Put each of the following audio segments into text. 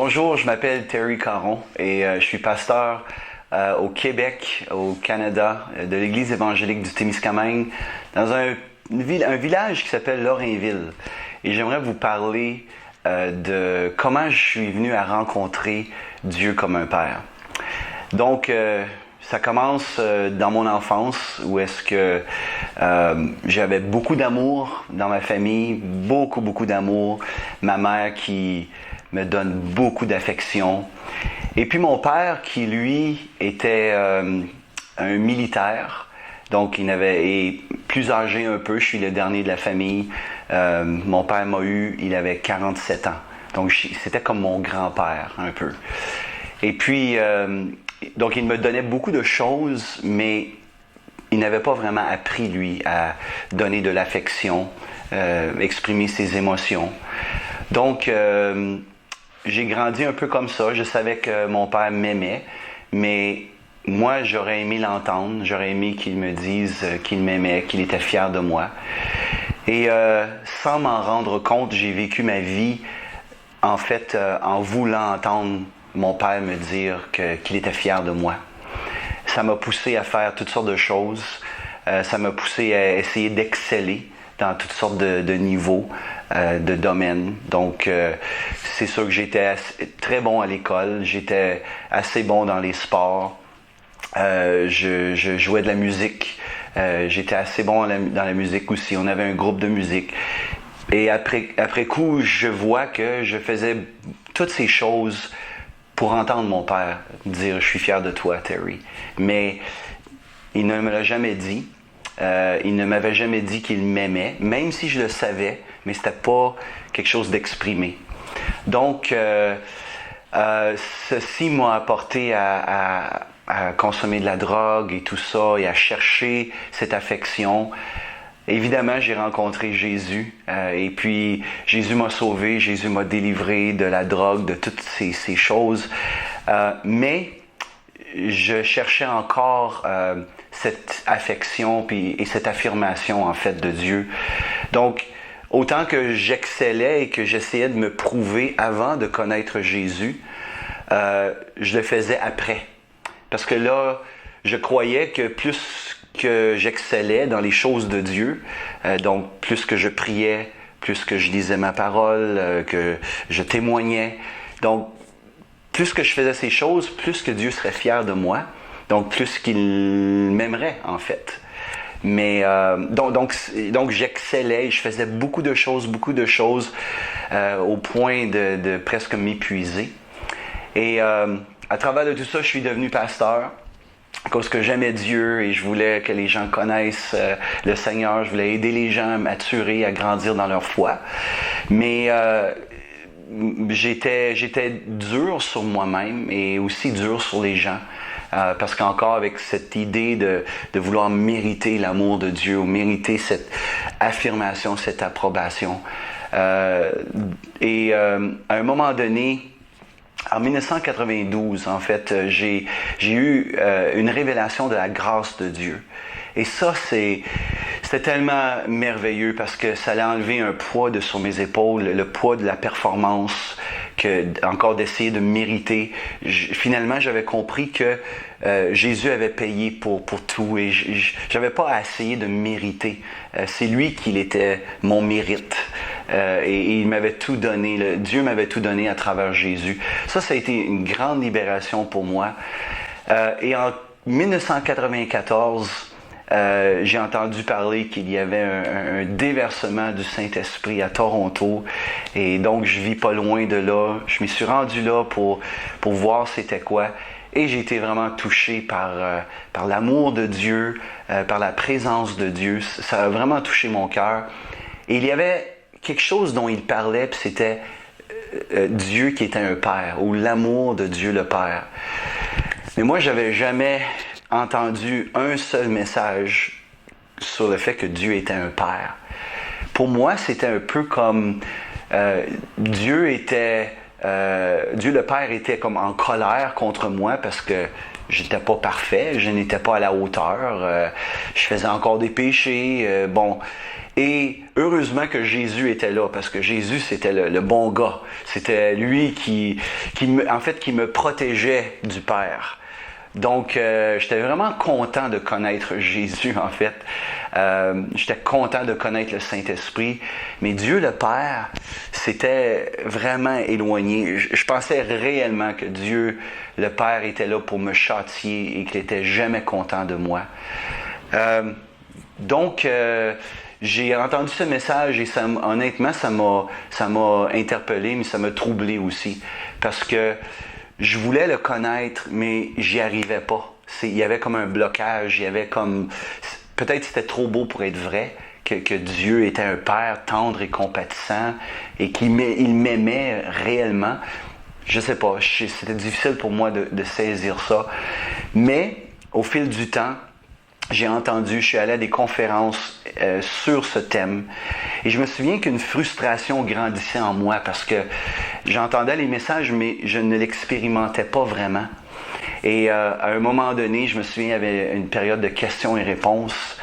Bonjour, je m'appelle Terry Caron et je suis pasteur au Québec, au Canada, de l'Église évangélique du Témiscamingue, dans un village qui s'appelle Lorrainville. Et j'aimerais vous parler de comment je suis venu à rencontrer Dieu comme un père. Donc, ça commence dans mon enfance où est-ce que j'avais beaucoup d'amour dans ma famille, beaucoup d'amour. Ma mère qui me donne beaucoup d'affection. Et puis mon père qui, lui, était un militaire. Donc, il est plus âgé un peu. Je suis le dernier de la famille. Mon père m'a eu, il avait 47 ans. Donc, c'était comme mon grand-père, un peu. Et puis, donc, il me donnait beaucoup de choses, mais il n'avait pas vraiment appris, lui, à donner de l'affection, exprimer ses émotions. Donc, j'ai grandi un peu comme ça. Je savais que mon père m'aimait, mais moi, j'aurais aimé l'entendre. J'aurais aimé qu'il me dise qu'il m'aimait, qu'il était fier de moi. Et sans m'en rendre compte, j'ai vécu ma vie, en fait, en voulant entendre mon père me dire qu'il était fier de moi. Ça m'a poussé à faire toutes sortes de choses. Ça m'a poussé à essayer d'exceller dans toutes sortes de niveaux, de domaines. Donc, c'est sûr que j'étais très bon à l'école. J'étais assez bon dans les sports. Je jouais de la musique. J'étais assez bon dans la musique aussi. On avait un groupe de musique. Et après coup, je vois que je faisais toutes ces choses pour entendre mon père dire « Je suis fier de toi, Terry ». Mais il ne me l'a jamais dit. Il ne m'avait jamais dit qu'il m'aimait, même si je le savais, mais c'était pas quelque chose d'exprimé. Donc, ceci m'a apporté à consommer de la drogue et tout ça, et à chercher cette affection. Évidemment, j'ai rencontré Jésus, et puis Jésus m'a sauvé, Jésus m'a délivré de la drogue, de toutes ces choses. Mais je cherchais encore cette affection et cette affirmation, en fait, de Dieu. Donc, autant que j'excellais et que j'essayais de me prouver avant de connaître Jésus, je le faisais après. Parce que là, je croyais que plus que j'excellais dans les choses de Dieu, donc plus que je priais, plus que je lisais ma parole, que je témoignais. Donc, plus que je faisais ces choses, plus que Dieu serait fier de moi. Donc, plus qu'il m'aimerait, en fait. Mais donc j'excellais, je faisais beaucoup de choses au point de presque m'épuiser. Et à travers de tout ça, je suis devenu pasteur parce que j'aimais Dieu et je voulais que les gens connaissent le Seigneur. Je voulais aider les gens à maturer, à grandir dans leur foi. Mais j'étais dur sur moi-même et aussi dur sur les gens. Parce qu'encore avec cette idée de vouloir mériter l'amour de Dieu, ou mériter cette affirmation, cette approbation. À un moment donné, en 1992, en fait, j'ai eu une révélation de la grâce de Dieu. Et ça, c'était tellement merveilleux parce que ça allait enlever un poids sur mes épaules, le poids de la performance, encore d'essayer de mériter. Finalement, j'avais compris que Jésus avait payé pour tout et j'avais pas à essayer de mériter. C'est lui qui était mon mérite. Et il m'avait tout donné, Dieu m'avait tout donné à travers Jésus. Ça a été une grande libération pour moi. Et en 1994, j'ai entendu parler qu'il y avait un déversement du Saint-Esprit à Toronto et donc je vis pas loin de là. Je m'y suis rendu là pour voir c'était quoi et j'ai été vraiment touché par l'amour de Dieu, par la présence de Dieu. Ça a vraiment touché mon cœur. Et il y avait quelque chose dont il parlait, puis c'était Dieu qui était un père ou l'amour de Dieu le Père. Mais moi, j'avais jamais entendu un seul message sur le fait que Dieu était un père. Pour moi, c'était un peu comme Dieu le Père était comme en colère contre moi parce que j'étais pas parfait, je n'étais pas à la hauteur, je faisais encore des péchés, Et heureusement que Jésus était là, parce que Jésus, c'était le bon gars. C'était lui qui me protégeait du Père. Donc, j'étais vraiment content de connaître Jésus, en fait. J'étais content de connaître le Saint-Esprit. Mais Dieu le Père, c'était vraiment éloigné. Je pensais réellement que Dieu le Père était là pour me châtier et qu'il n'était jamais content de moi. Donc, j'ai entendu ce message et honnêtement, ça m'a interpellé, mais ça m'a troublé aussi. Parce que je voulais le connaître, mais j'y arrivais pas. Il y avait comme un blocage, il y avait comme... Peut-être c'était trop beau pour être vrai, que Dieu était un Père tendre et compatissant et qu'il m'aimait réellement. Je sais pas, c'était difficile pour moi de saisir ça. Mais au fil du temps, je suis allé à des conférences sur ce thème et je me souviens qu'une frustration grandissait en moi parce que j'entendais les messages mais je ne l'expérimentais pas vraiment. Et à un moment donné, je me souviens, il y avait une période de questions et réponses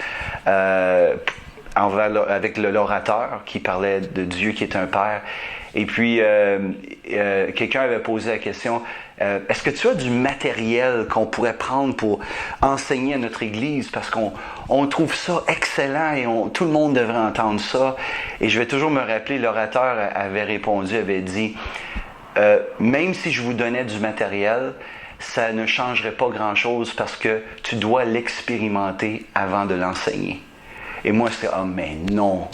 avec l'orateur qui parlait de Dieu qui est un Père. Et puis, quelqu'un avait posé la question, est-ce que tu as du matériel qu'on pourrait prendre pour enseigner à notre Église? Parce qu'on trouve ça excellent et tout le monde devrait entendre ça. Et je vais toujours me rappeler, l'orateur avait dit, même si je vous donnais du matériel, ça ne changerait pas grand-chose parce que tu dois l'expérimenter avant de l'enseigner. Et moi, c'était « Ah, mais non! »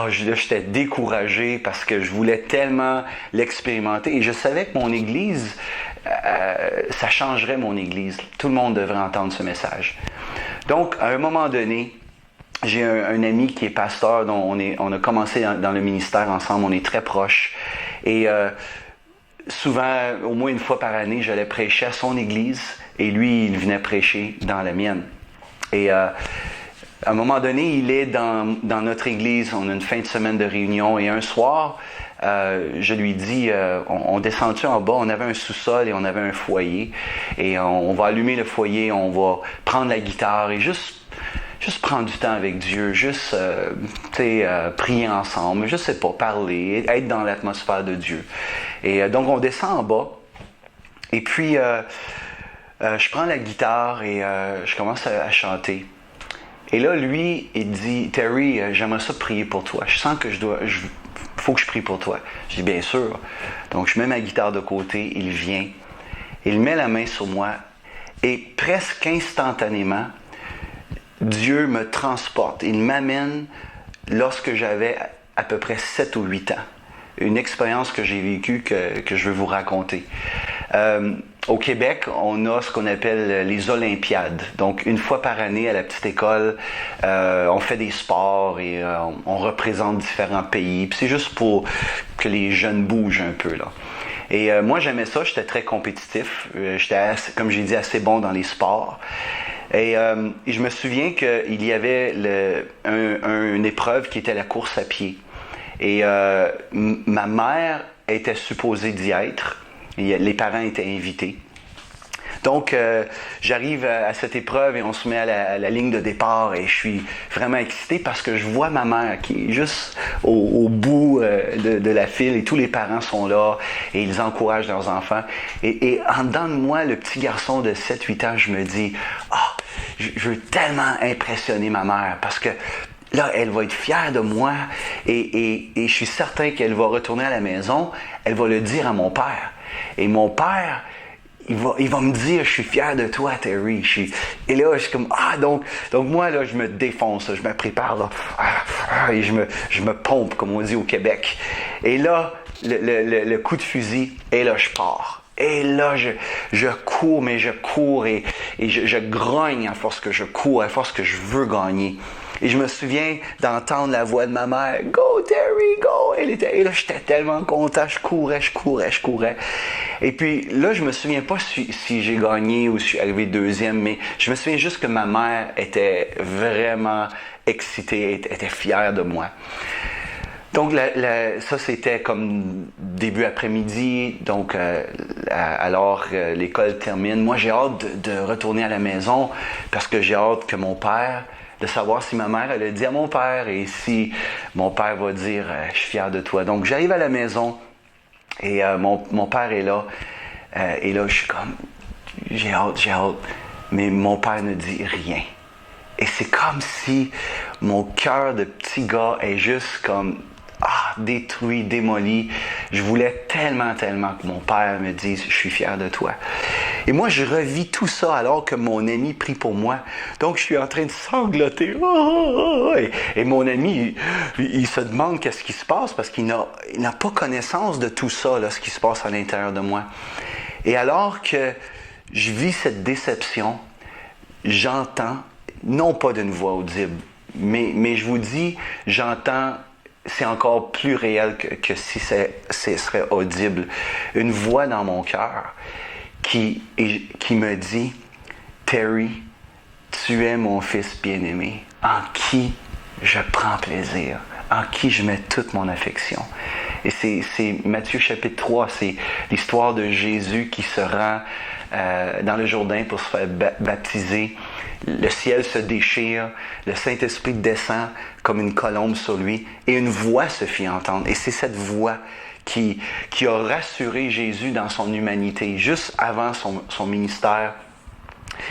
J'étais découragé parce que je voulais tellement l'expérimenter. Et je savais que mon Église, ça changerait mon Église. Tout le monde devrait entendre ce message. Donc, à un moment donné, j'ai un ami qui est pasteur, dont on a commencé dans le ministère ensemble, on est très proches. Et souvent, au moins une fois par année, j'allais prêcher à son Église et lui, il venait prêcher dans la mienne. Et à un moment donné, il est dans notre église, on a une fin de semaine de réunion et un soir, je lui dis, on descend-tu en bas, on avait un sous-sol et on avait un foyer et on va allumer le foyer, on va prendre la guitare et juste prendre du temps avec Dieu, juste prier ensemble, je sais pas, parler, être dans l'atmosphère de Dieu. Et donc on descend en bas et puis je prends la guitare et je commence à chanter. Et là, lui, il dit, « Terry, j'aimerais ça prier pour toi. Je sens que faut que je prie pour toi. » Je dis, « Bien sûr. » Donc, je mets ma guitare de côté, il vient, il met la main sur moi et presque instantanément, Dieu me transporte. Il m'amène lorsque j'avais à peu près 7 ou 8 ans. Une expérience que j'ai vécue que je veux vous raconter. Au Québec, on a ce qu'on appelle les Olympiades. Donc, une fois par année à la petite école, on fait des sports et on représente différents pays. Puis c'est juste pour que les jeunes bougent un peu, là. Et moi, j'aimais ça. J'étais très compétitif. J'étais, comme j'ai dit, assez bon dans les sports. Et je me souviens qu'il y avait une épreuve qui était la course à pied. Et ma mère était supposée d'y être. Les parents étaient invités. Donc, j'arrive à cette épreuve et on se met à la ligne de départ et je suis vraiment excité parce que je vois ma mère qui est juste au bout de la file et tous les parents sont là et ils encouragent leurs enfants. Et en dedans de moi, le petit garçon de 7-8 ans, je me dis « Ah, je veux tellement impressionner ma mère parce que là, elle va être fière de moi et je suis certain qu'elle va retourner à la maison, elle va le dire à mon père. Et mon père, il va me dire, je suis fier de toi, Terry. Et là, je suis comme, donc moi, là, je me défonce, je me prépare, là, et je me pompe, comme on dit au Québec. Et là, le coup de fusil, et là, je pars. Et là, je cours, mais je cours et je grogne à force que je cours, à force que je veux gagner. Et je me souviens d'entendre la voix de ma mère, « Go, Terry, go! » Et là, j'étais tellement content, je courais. Et puis là, je me souviens pas si j'ai gagné ou si je suis arrivé deuxième, mais je me souviens juste que ma mère était vraiment excitée, était fière de moi. Donc, ça, c'était comme début après-midi. Donc, alors l'école termine. Moi, j'ai hâte de retourner à la maison parce que j'ai hâte que mon père de savoir si ma mère, elle a dit à mon père et si mon père va dire « Je suis fier de toi ». Donc, j'arrive à la maison et mon père est là. Et là, je suis comme « J'ai hâte ». Mais mon père ne dit rien. Et c'est comme si mon cœur de petit gars est juste comme détruit, démoli. Je voulais tellement que mon père me dise « Je suis fier de toi ». Et moi, je revis tout ça alors que mon ami prie pour moi. Donc, je suis en train de sangloter. Et mon ami, il se demande qu'est-ce qui se passe parce qu'il n'a pas connaissance de tout ça, là, ce qui se passe à l'intérieur de moi. Et alors que je vis cette déception, j'entends, non pas d'une voix audible, mais je vous dis, j'entends, c'est encore plus réel que si ce serait audible, une voix dans mon cœur qui me dit « Terry, tu es mon fils bien-aimé, en qui je prends plaisir, en qui je mets toute mon affection. » Et c'est Matthieu chapitre 3, c'est l'histoire de Jésus qui se rend dans le Jourdain pour se faire baptiser. Le ciel se déchire, le Saint-Esprit descend comme une colombe sur lui et une voix se fit entendre. Et c'est cette voix qui a rassuré Jésus dans son humanité. Juste avant son ministère,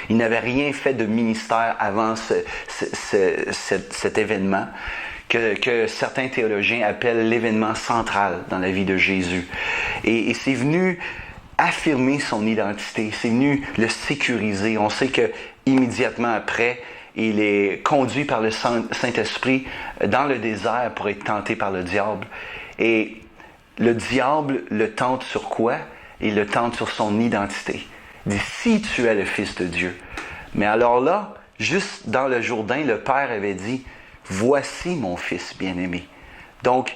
il n'avait rien fait de ministère avant cet événement que certains théologiens appellent l'événement central dans la vie de Jésus. Et c'est venu affirmer son identité, c'est venu le sécuriser. On sait que immédiatement après, il est conduit par le Saint-Esprit dans le désert pour être tenté par le diable. Et le diable le tente sur quoi? Il le tente sur son identité. Il dit, si tu es le Fils de Dieu. Mais alors là, juste dans le Jourdain, le Père avait dit, voici mon Fils bien-aimé. Donc,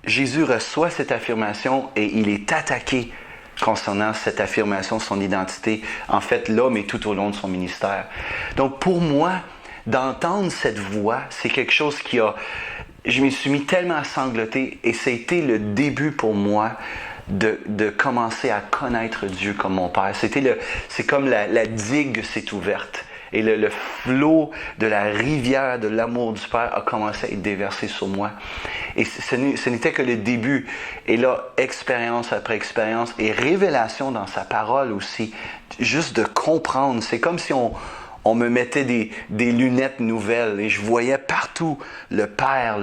Jésus reçoit cette affirmation et il est attaqué concernant cette affirmation de son identité. En fait, là, mais tout au long de son ministère. Donc, pour moi, d'entendre cette voix, c'est quelque chose qui a... Je me suis mis tellement à sangloter et ça a été le début pour moi de commencer à connaître Dieu comme mon Père. C'est comme la digue s'est ouverte et le flot de la rivière de l'amour du Père a commencé à être déversé sur moi. Et ce n'était que le début. Et là, expérience après expérience et révélation dans sa parole aussi, juste de comprendre. C'est comme si on me mettait des lunettes nouvelles et je voyais partout le Père.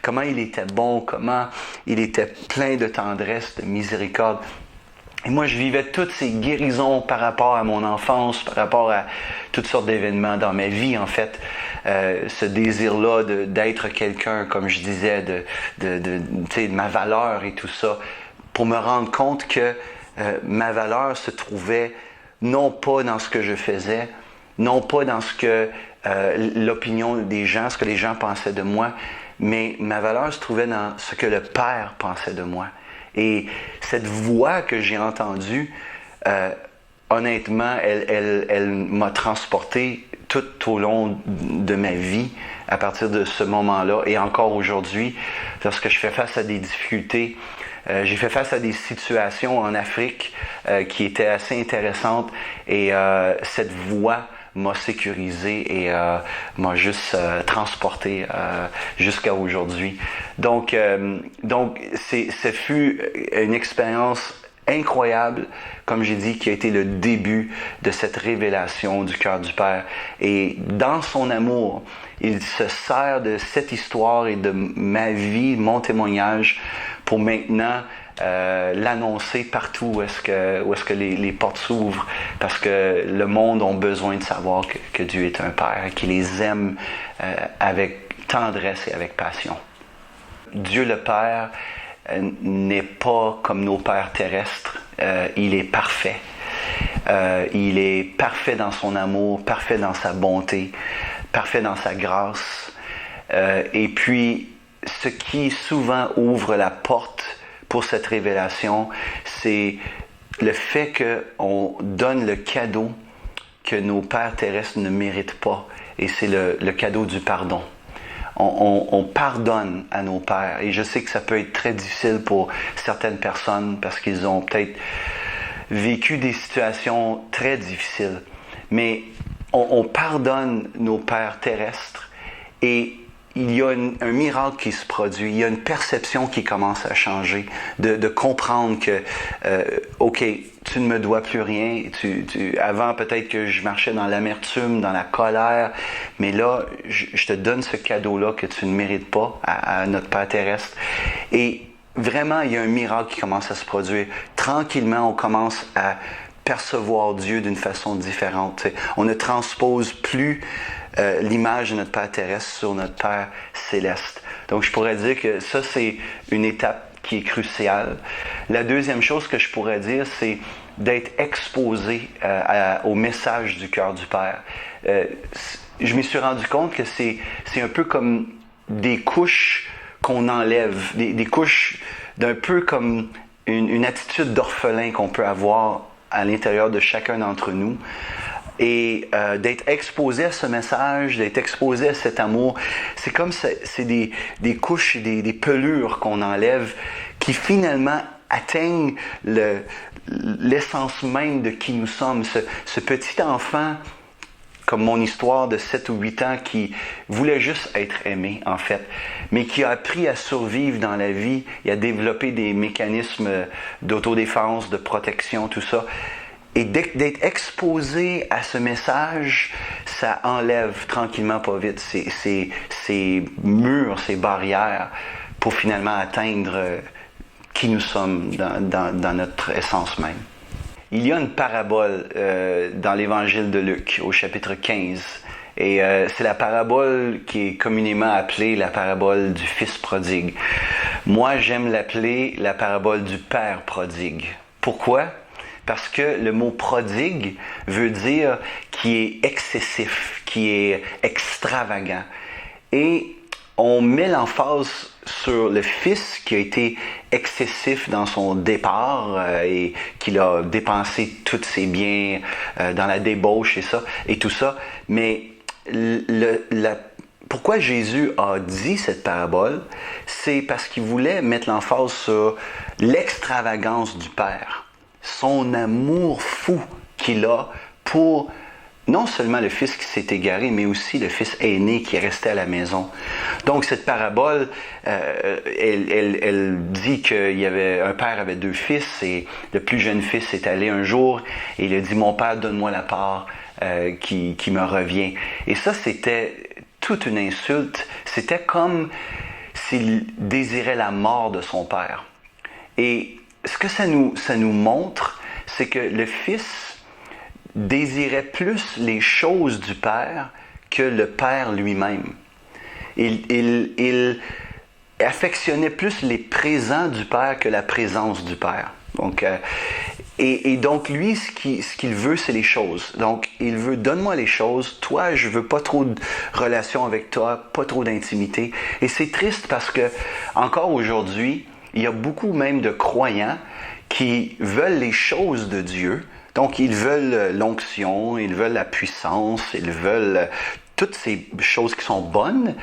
Comment il était bon, comment il était plein de tendresse, de miséricorde. Et moi, je vivais toutes ces guérisons par rapport à mon enfance, par rapport à toutes sortes d'événements dans ma vie, en fait. Ce désir-là d'être quelqu'un, comme je disais, de ma valeur et tout ça, pour me rendre compte que ma valeur se trouvait non pas dans ce que je faisais, non pas dans ce que l'opinion des gens, ce que les gens pensaient de moi, mais ma valeur se trouvait dans ce que le Père pensait de moi. Et cette voix que j'ai entendue, honnêtement, elle m'a transporté tout au long de ma vie, à partir de ce moment-là, et encore aujourd'hui, lorsque je fais face à des difficultés. J'ai fait face à des situations en Afrique qui étaient assez intéressantes et cette voix m'a sécurisé et m'a juste transporté jusqu'à aujourd'hui. Donc ce fut une expérience incroyable, comme j'ai dit, qui a été le début de cette révélation du cœur du Père. Et dans son amour, il se sert de cette histoire et de ma vie, mon témoignage, pour maintenant l'annoncer partout où est-ce que les portes s'ouvrent, parce que le monde a besoin de savoir que Dieu est un Père, qu'il les aime avec tendresse et avec passion. Dieu le Père n'est pas comme nos pères terrestres, il est parfait. Il est parfait dans son amour, parfait dans sa bonté, parfait dans sa grâce. Et puis, ce qui souvent ouvre la porte pour cette révélation, c'est le fait qu'on donne le cadeau que nos pères terrestres ne méritent pas, et c'est le cadeau du pardon. On pardonne à nos pères, et je sais que ça peut être très difficile pour certaines personnes parce qu'ils ont peut-être vécu des situations très difficiles, mais on pardonne nos pères terrestres et il y a un miracle qui se produit, il y a une perception qui commence à changer, de comprendre que, OK, tu ne me dois plus rien. Avant, peut-être que je marchais dans l'amertume, dans la colère, mais là, je te donne ce cadeau-là que tu ne mérites pas à notre Père terrestre. Et vraiment, il y a un miracle qui commence à se produire. Tranquillement, on commence à percevoir Dieu d'une façon différente. T'sais. On ne transpose plus l'image de notre Père terrestre sur notre Père céleste. Donc, je pourrais dire que ça, c'est une étape qui est cruciale. La deuxième chose que je pourrais dire, c'est d'être exposé au message du cœur du Père. Je me suis rendu compte que c'est un peu comme des couches qu'on enlève, des couches d'un peu comme une attitude d'orphelin qu'on peut avoir à l'intérieur de chacun d'entre nous. Et d'être exposé à ce message, d'être exposé à cet amour, c'est comme c'est des couches, des pelures qu'on enlève qui finalement atteignent l'essence même de qui nous sommes. Ce petit enfant, comme mon histoire de 7 ou 8 ans, qui voulait juste être aimé, en fait, mais qui a appris à survivre dans la vie et à développer des mécanismes d'autodéfense, de protection, tout ça. Et d'être exposé à ce message, ça enlève tranquillement, pas vite, ces murs, ces barrières, pour finalement atteindre qui nous sommes dans notre essence même. Il y a une parabole dans l'Évangile de Luc, au chapitre 15. Et c'est la parabole qui est communément appelée la parabole du Fils prodigue. Moi, j'aime l'appeler la parabole du Père prodigue. Pourquoi? Parce que le mot prodigue veut dire qui est excessif, qui est extravagant. Et on met l'emphase sur le Fils qui a été excessif dans son départ et qu'il a dépensé tous ses biens dans la débauche et tout ça. Mais pourquoi Jésus a dit cette parabole, c'est parce qu'il voulait mettre l'emphase sur l'extravagance du Père. Son amour fou qu'il a pour non seulement le fils qui s'est égaré, mais aussi le fils aîné qui est resté à la maison. Donc cette parabole, elle dit qu'il y avait un père avait 2 fils et le plus jeune fils est allé un jour et il a dit « Mon père, donne-moi la part qui me revient ». Et ça, c'était toute une insulte. C'était comme s'il désirait la mort de son père. Et ce que ça nous montre, c'est que le Fils désirait plus les choses du Père que le Père lui-même. Il affectionnait plus les présents du Père que la présence du Père. Donc, et donc, lui, ce qu'il veut, c'est les choses. Donc, il veut, donne-moi les choses. Toi, je veux pas trop de relations avec toi, pas trop d'intimité. Et c'est triste parce que, encore aujourd'hui, il y a beaucoup même de croyants qui veulent les choses de Dieu. Donc, ils veulent l'onction, ils veulent la puissance, ils veulent toutes ces choses qui sont bonnes,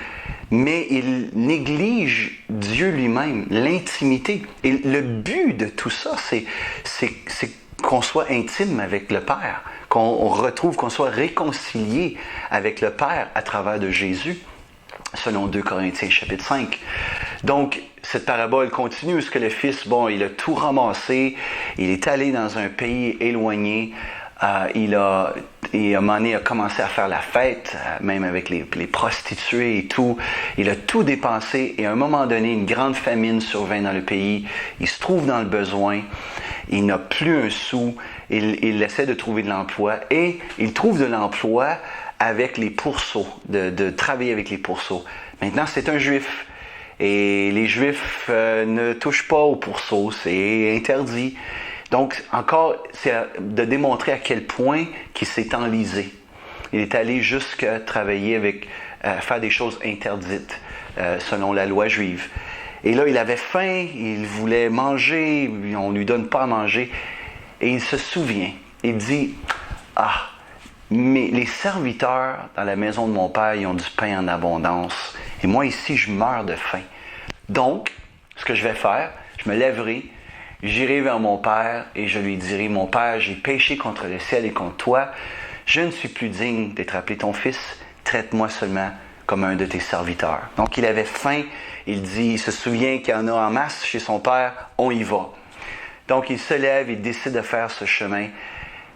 mais ils négligent Dieu lui-même, l'intimité. Et le but de tout ça, c'est qu'on soit intime avec le Père, qu'on soit réconcilié avec le Père à travers de Jésus, selon 2 Corinthiens chapitre 5. Donc, cette parabole continue, parce que le fils, il a tout ramassé, il est allé dans un pays éloigné, il a à un moment donné, il a commencé à faire la fête, même avec les prostituées et tout. Il a tout dépensé et à un moment donné, une grande famine survint dans le pays. Il se trouve dans le besoin, il n'a plus un sou, il essaie de trouver de l'emploi et il trouve de l'emploi avec les pourceaux, de travailler avec les pourceaux. Maintenant, c'est un Juif. Et les Juifs ne touchent pas aux pourceaux, c'est interdit. Donc, encore, c'est de démontrer à quel point qu'il s'est enlisé. Il est allé jusqu'à travailler faire des choses interdites, selon la loi juive. Et là, il avait faim, il voulait manger, on ne lui donne pas à manger. Et il se souvient, il dit, « Ah, mais les serviteurs dans la maison de mon père, ils ont du pain en abondance. Et moi, ici, je meurs de faim. Donc, ce que je vais faire, je me lèverai, j'irai vers mon père et je lui dirai, « Mon père, j'ai péché contre le ciel et contre toi. je ne suis plus digne d'être appelé ton fils, traite-moi seulement comme un de tes serviteurs. Donc il avait faim, il se souvient qu'il y en a en masse chez son père, on y va. Donc il se lève, il décide de faire ce chemin.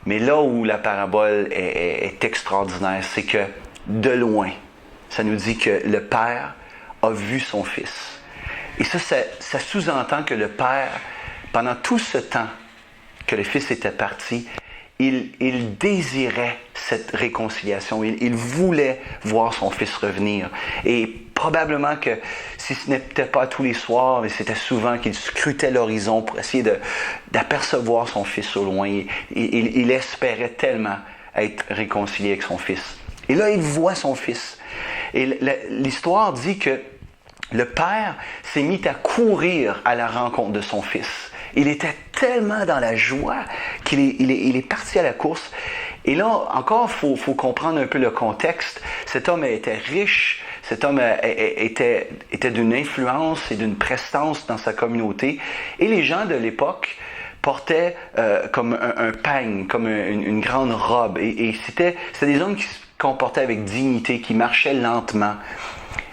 Mais là où la parabole est extraordinaire, c'est que de loin, ça nous dit que le père a vu son fils. Et ça sous-entend que le père, pendant tout ce temps que le fils était parti, il désirait cette réconciliation. Il voulait voir son fils revenir. Et probablement que si ce n'était pas tous les soirs, mais c'était souvent qu'il scrutait l'horizon pour essayer d'apercevoir son fils au loin. Il espérait tellement être réconcilié avec son fils. Et là, il voit son fils. Et l'histoire dit que le père s'est mis à courir à la rencontre de son fils. Il était tellement dans la joie qu'il est parti à la course. Et là, encore, il faut comprendre un peu le contexte. Cet homme était riche, cet homme était d'une influence et d'une prestance dans sa communauté. Et les gens de l'époque portaient comme un pagne, comme une grande robe. Et c'était des hommes qui se comportaient avec dignité, qui marchaient lentement.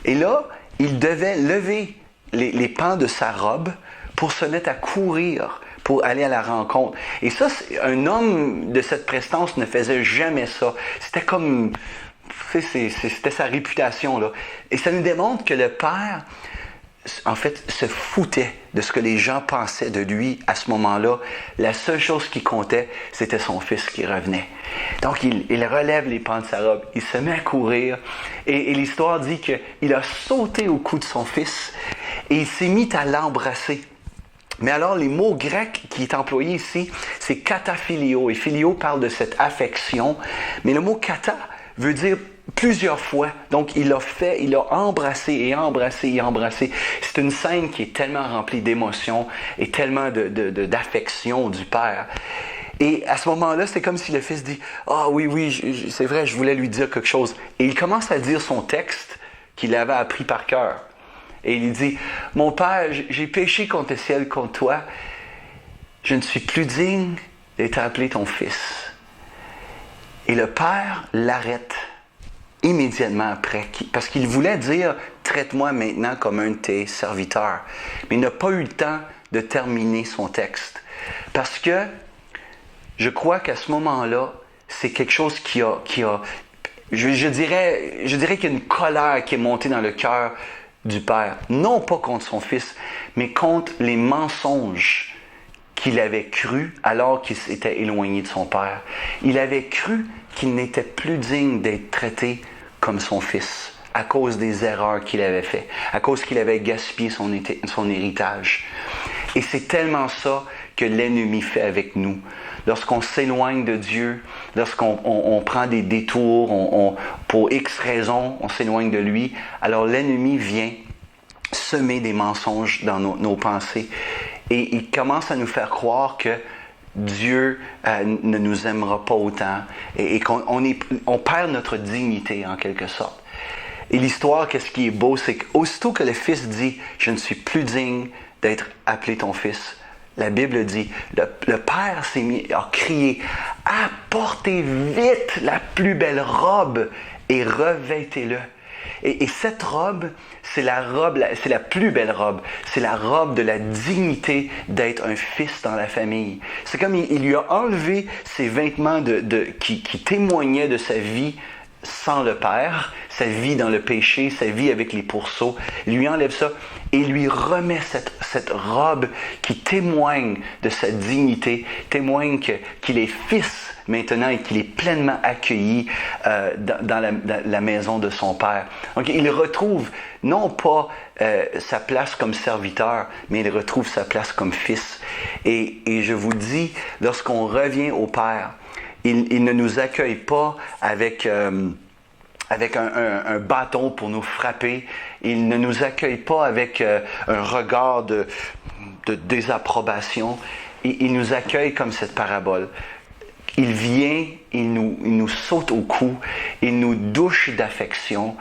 Et là, il devait lever les pans de sa robe pour se mettre à courir, pour aller à la rencontre. Et ça, un homme de cette prestance ne faisait jamais ça. C'était comme... C'était sa réputation, là. Et ça nous démontre que le père, en fait, se foutait de ce que les gens pensaient de lui à ce moment-là. La seule chose qui comptait, c'était son fils qui revenait. Donc, il relève les pans de sa robe, il se met à courir, et l'histoire dit qu'il a sauté au cou de son fils, et il s'est mis à l'embrasser. Mais alors, les mots grecs qui est employé ici, c'est kataphilio, et philio parle de cette affection, mais le mot kata veut dire plusieurs fois. Donc, il a embrassé et embrassé et embrassé. C'est une scène qui est tellement remplie d'émotions et tellement d'affection du père. Et à ce moment-là, c'est comme si le fils dit « Ah oui, c'est vrai, je voulais lui dire quelque chose. » Et il commence à dire son texte qu'il avait appris par cœur. Et il dit « Mon père, j'ai péché contre le ciel, contre toi. Je ne suis plus digne d'être appelé ton fils. » Et le père l'arrête immédiatement après, parce qu'il voulait dire « Traite-moi maintenant comme un de tes serviteurs. » Mais il n'a pas eu le temps de terminer son texte. Parce que je crois qu'à ce moment-là, c'est quelque chose qui a je dirais qu'il y a une colère qui est montée dans le cœur du père. Non pas contre son fils, mais contre les mensonges qu'il avait cru alors qu'il s'était éloigné de son père. Il avait cru qu'il n'était plus digne d'être traité comme son fils à cause des erreurs qu'il avait faites, à cause qu'il avait gaspillé son héritage. Et c'est tellement ça que l'ennemi fait avec nous. Lorsqu'on s'éloigne de Dieu, lorsqu'on prend des détours, pour X raisons, on s'éloigne de lui, alors l'ennemi vient semer des mensonges dans nos pensées. Et il commence à nous faire croire que Dieu ne nous aimera pas autant et qu'on perd notre dignité en quelque sorte. Et l'histoire, qu'est-ce qui est beau, c'est qu'aussitôt que le fils dit « Je ne suis plus digne d'être appelé ton fils », la Bible dit, le père a crié « Apportez vite la plus belle robe et revêtez-le ». Et cette robe, c'est la plus belle robe. C'est la robe de la dignité d'être un fils dans la famille. C'est comme il lui a enlevé ses vêtements qui témoignaient de sa vie sans le Père, sa vie dans le péché, sa vie avec les pourceaux. Il lui enlève ça et lui remet cette robe qui témoigne de sa dignité, témoigne qu'il est fils maintenant et qu'il est pleinement accueilli dans la maison de son Père. Donc, il retrouve non pas sa place comme serviteur, mais il retrouve sa place comme fils. Et je vous dis, lorsqu'on revient au Père, il ne nous accueille pas avec un bâton pour nous frapper. Il ne nous accueille pas avec un regard de désapprobation. Il nous accueille comme cette parabole. Il vient, il nous saute au cou, il nous douche d'affection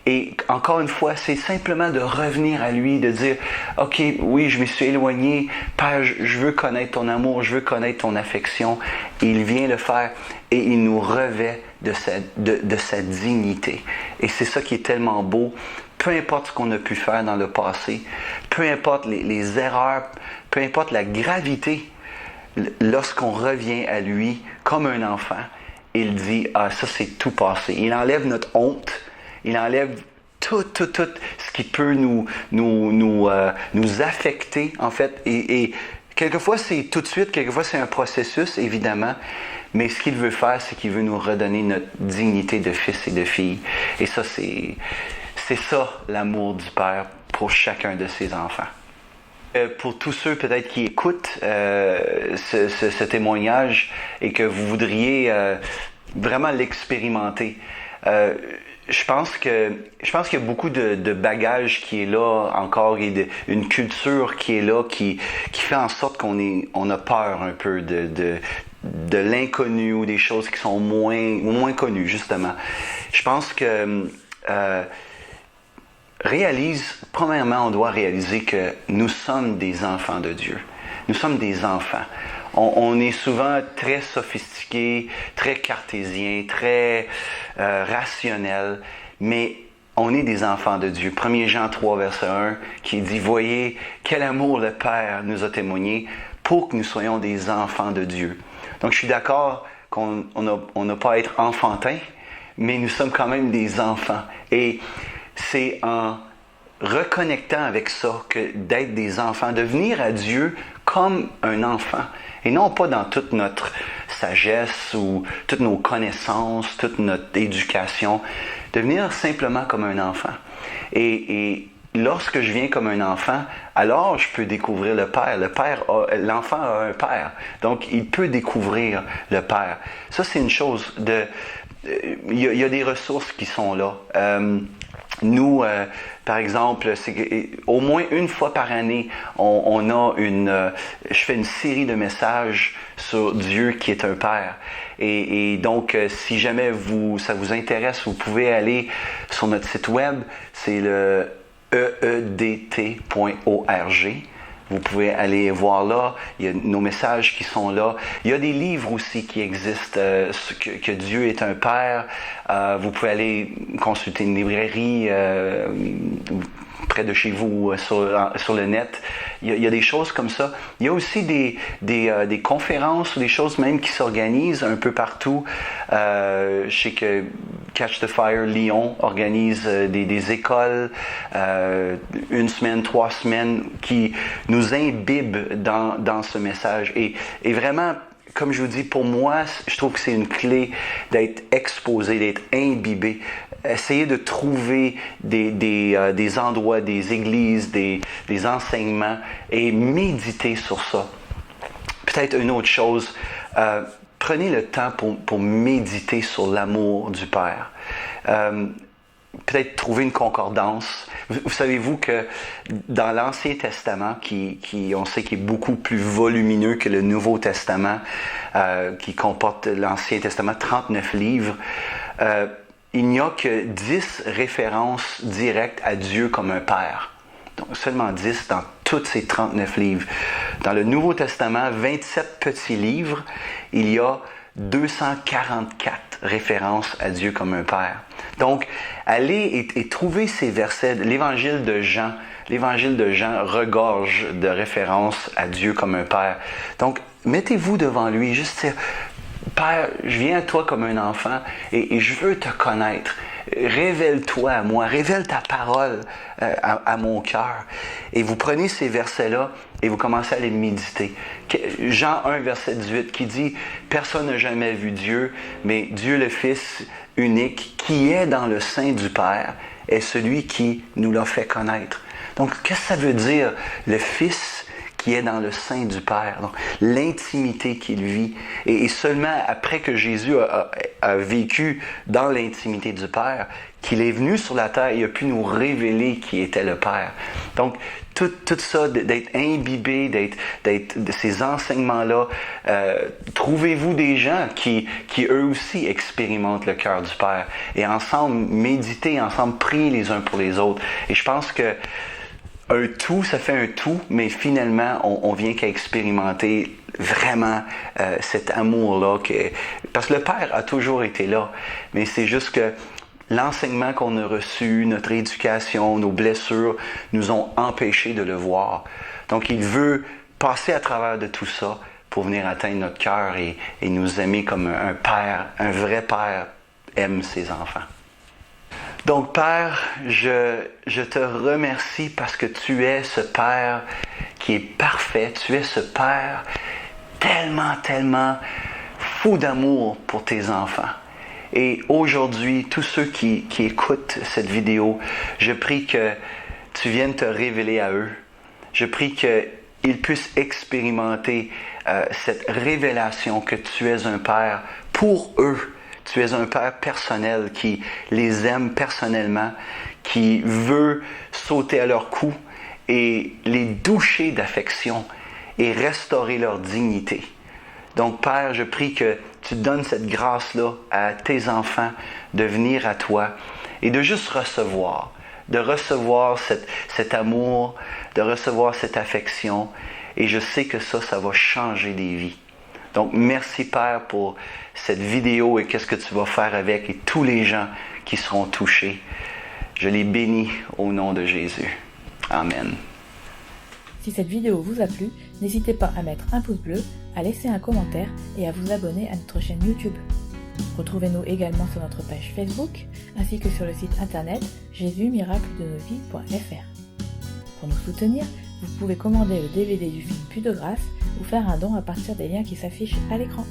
Et encore une fois, c'est simplement de revenir à lui, de dire, OK, oui, je me suis éloigné, Père, je veux connaître ton amour, je veux connaître ton affection. Et il vient le faire et il nous revêt de sa dignité. Et c'est ça qui est tellement beau. Peu importe ce qu'on a pu faire dans le passé, peu importe les erreurs, peu importe la gravité, lorsqu'on revient à lui comme un enfant, il dit, ah, ça c'est tout passé. Il enlève notre honte, il enlève tout ce qui peut nous affecter, en fait. Et quelquefois c'est tout de suite, quelquefois c'est un processus, évidemment. Mais ce qu'il veut faire, c'est qu'il veut nous redonner notre dignité de fils et de fille. Et ça, c'est ça l'amour du Père pour chacun de ses enfants. Pour tous ceux peut-être qui écoutent ce témoignage et que vous voudriez vraiment l'expérimenter, je pense qu'il y a beaucoup de bagages qui est là encore et une culture qui est là qui fait en sorte qu'on a peur un peu de l'inconnu ou des choses qui sont moins connues, justement. Je pense que premièrement, on doit réaliser que nous sommes des enfants de Dieu. Nous sommes des enfants. On est souvent très sophistiqués, très cartésiens, très rationnels, mais on est des enfants de Dieu. 1 Jean 3, verset 1, qui dit « Voyez quel amour le Père nous a témoigné pour que nous soyons des enfants de Dieu. » Donc, je suis d'accord qu'on n'a pas à être enfantin, mais nous sommes quand même des enfants. Et c'est en reconnectant avec ça que d'être des enfants, de venir à Dieu comme un enfant. Et non pas dans toute notre sagesse ou toutes nos connaissances, toute notre éducation. De venir simplement comme un enfant. Et lorsque je viens comme un enfant, alors je peux découvrir le Père. L'enfant a un Père. Donc, il peut découvrir le Père. Ça, c'est une chose. Il y a des ressources qui sont là. Nous, par exemple, au moins une fois par année, je fais une série de messages sur Dieu qui est un Père. Et donc, si jamais ça vous intéresse, vous pouvez aller sur notre site web, c'est le eedt.org. Vous pouvez aller voir là, il y a nos messages qui sont là. Il y a des livres aussi qui existent, que Dieu est un Père. Vous pouvez aller consulter une librairie près de chez vous sur le net. Il y a des choses comme ça. Il y a aussi des conférences ou des choses même qui s'organisent un peu partout. Je sais que Catch the Fire Lyon organise des écoles, 1 semaine, 3 semaines, qui nous imbibent dans ce message. Et vraiment, comme je vous dis, pour moi, je trouve que c'est une clé d'être exposé, d'être imbibé. Essayer de trouver des endroits, des églises, des enseignements et méditer sur ça. Peut-être une autre chose, prenez le temps pour méditer sur l'amour du Père. Peut-être trouver une concordance. Vous savez-vous que dans l'Ancien Testament, on sait qu'il est beaucoup plus volumineux que le Nouveau Testament, qui comporte l'Ancien Testament, 39 livres, il n'y a que 10 références directes à Dieu comme un Père. Donc seulement 10 dans tous ces 39 livres. Dans le Nouveau Testament, 27 petits livres, il y a 244 références à Dieu comme un Père. Donc, allez et trouvez ces versets. L'Évangile de Jean regorge de références à Dieu comme un Père. Donc, mettez-vous devant lui, juste dire, Père, je viens à toi comme un enfant et je veux te connaître. Révèle-toi à moi, révèle ta parole à mon cœur. Et vous prenez ces versets-là et vous commencez à les méditer. Jean 1, verset 18, qui dit « Personne n'a jamais vu Dieu, mais Dieu le Fils unique, qui est dans le sein du Père, est celui qui nous l'a fait connaître. » Donc, qu'est-ce que ça veut dire, le Fils qui est dans le sein du Père? Donc, l'intimité qu'il vit. Et seulement après que Jésus a vécu dans l'intimité du Père, qu'il est venu sur la terre et il a pu nous révéler qui était le Père. Donc, tout ça, d'être imbibé, d'être de ces enseignements-là, trouvez-vous des gens qui eux aussi expérimentent le cœur du Père. Et ensemble, méditez, ensemble, priez les uns pour les autres. Et je pense que un tout, ça fait un tout, mais finalement, on vient qu'à expérimenter vraiment cet amour-là. Parce que le Père a toujours été là, mais c'est juste que l'enseignement qu'on a reçu, notre éducation, nos blessures nous ont empêchés de le voir. Donc, il veut passer à travers de tout ça pour venir atteindre notre cœur et nous aimer comme un père, un vrai père aime ses enfants. Donc, Père, je te remercie parce que tu es ce Père qui est parfait. Tu es ce Père tellement, tellement fou d'amour pour tes enfants. Et aujourd'hui, tous ceux qui écoutent cette vidéo, je prie que tu viennes te révéler à eux. Je prie qu'ils puissent expérimenter cette révélation que tu es un Père pour eux. Tu es un Père personnel qui les aime personnellement, qui veut sauter à leur cou et les doucher d'affection et restaurer leur dignité. Donc, Père, je prie que tu donnes cette grâce-là à tes enfants de venir à toi et de juste recevoir, de recevoir cet amour, de recevoir cette affection. Et je sais que ça va changer des vies. Donc, merci Père pour cette vidéo et qu'est-ce que tu vas faire avec et tous les gens qui seront touchés. Je les bénis au nom de Jésus. Amen. Si cette vidéo vous a plu, n'hésitez pas à mettre un pouce bleu, à laisser un commentaire et à vous abonner à notre chaîne YouTube. Retrouvez-nous également sur notre page Facebook ainsi que sur le site internet jesusmiracledesnosvies.fr. Pour nous soutenir, vous pouvez commander le DVD du film Plus de grâce ou faire un don à partir des liens qui s'affichent à l'écran.